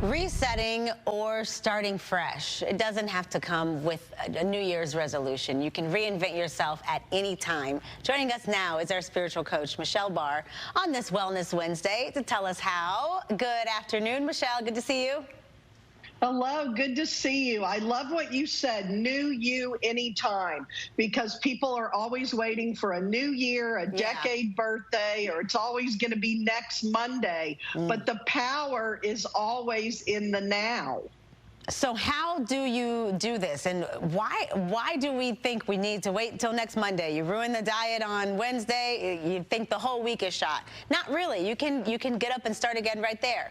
Resetting or starting fresh. It doesn't have to come with a New Year's resolution. You can reinvent yourself at any time. Joining us now is our spiritual coach, Maurielle Barr, on this Wellness Wednesday to tell us how. Good afternoon, Maurielle. Good to see you. Hello, good to see you. I love what you said, new you anytime, because people are always waiting for a new year, a decade birthday, or it's always going to be next Monday. But the power is always in the now. So how do you do this, and why do we think we need to wait until next Monday? You ruin the diet on Wednesday, you think the whole week is shot. Not really. You can get up and start again right there.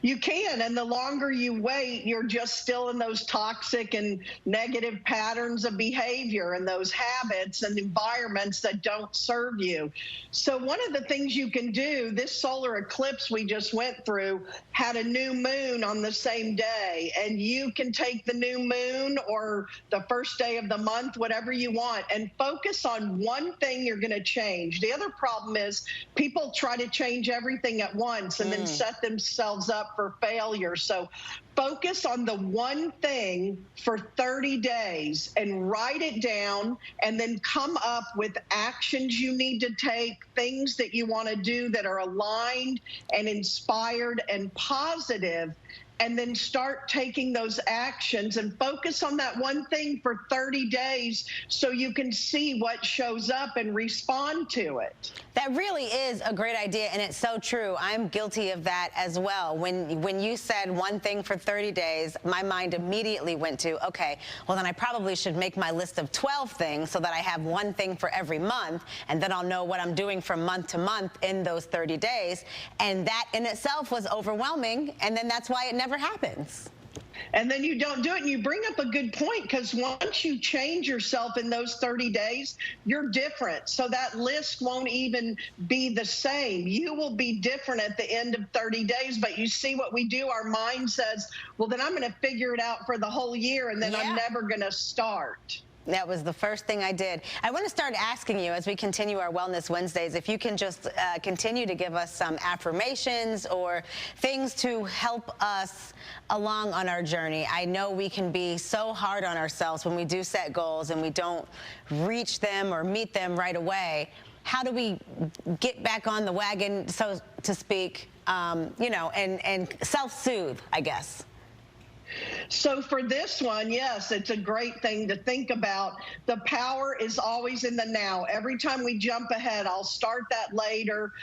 You can, and the longer you wait, you're just still in those toxic and negative patterns of behavior and those habits and environments that don't serve you. So one of the things you can do, this solar eclipse we just went through had a new moon on the same day, and you can take the new moon or the first day of the month, whatever you want, and focus on one thing you're going to change. The other problem is people try to change everything at once and then set themselves up for failure. So focus on the one thing for 30 days and write it down, and then come up with actions you need to take, things that you want to do that are aligned and inspired and positive, and then start taking those actions and focus on that one thing for 30 days so you can see what shows up and respond to it. That really is a great idea, and it's so true. I'm guilty of that as well. When you said one thing for 30 days, my mind immediately went to, okay, well then I probably should make my list of 12 things so that I have one thing for every month, and then I'll know what I'm doing from month to month in those 30 days. And that in itself was overwhelming, and then that's why it never happens. And then you don't do it. And you bring up a good point, because once you change yourself in those 30 days, you're different. So that list won't even be the same. You will be different at the end of 30 days. But you see what we do, our mind says, well, then I'm going to figure it out for the whole year, and then I'm never going to start. That was the first thing I did. I want to start asking you, as we continue our Wellness Wednesdays, if you can just continue to give us some affirmations or things to help us along on our journey. I know we can be so hard on ourselves when we do set goals and we don't reach them or meet them right away. How do we get back on the wagon, so to speak, you know, and self-soothe, I guess? So for this one, yes, it's a great thing to think about. The power is always in the now. Every time we jump ahead, I'll start that later.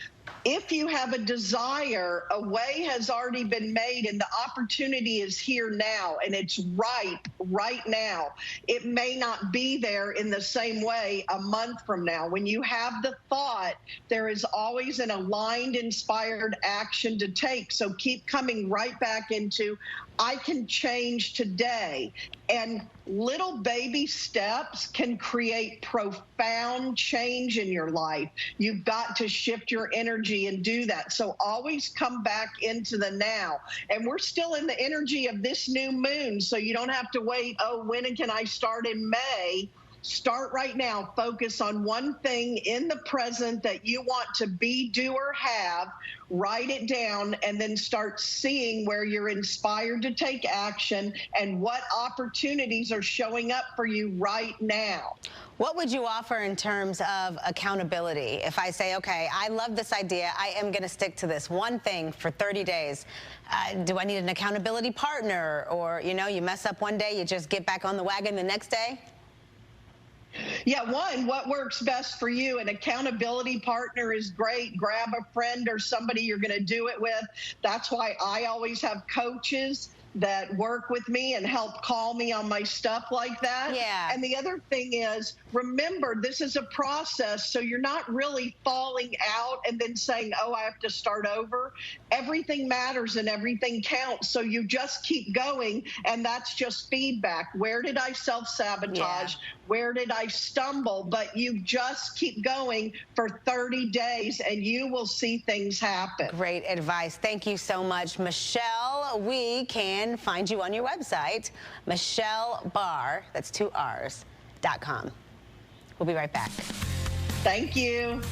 If you have a desire, a way has already been made, and the opportunity is here now, and it's right now. It may not be there in the same way a month from now. When you have the thought, there is always an aligned, inspired action to take. So keep coming right back into, I can change today. And little baby steps can create profound change in your life. You've got to shift your energy and do that. So always come back into the now. And we're still in the energy of this new moon, so you don't have to wait, oh, when can I start in May? Start right now. Focus on one thing in the present that you want to be, do, or have. Write it down, and then start seeing where you're inspired to take action and what opportunities are showing up for you right now. What would you offer in terms of accountability? If I say, okay, I love this idea, I am going to stick to this one thing for 30 days. Do I need an accountability partner? Or, you know, you mess up one day, you just get back on the wagon the next day? Yeah, one, what works best for you? An accountability partner is great. Grab a friend or somebody you're going to do it with. That's why I always have coaches that work with me and help call me on my stuff like that. Yeah. And the other thing is, remember, this is a process, so you're not really falling out and then saying, oh, I have to start over. Everything matters and everything counts, so you just keep going, and that's just feedback. Where did I self-sabotage? Yeah. Where did I stumble? But you just keep going for 30 days, and you will see things happen. Great advice. Thank you so much, Maurielle. We can find you on your website, MaurielleBarr, that's 2 R's.com. We'll be right back. Thank you.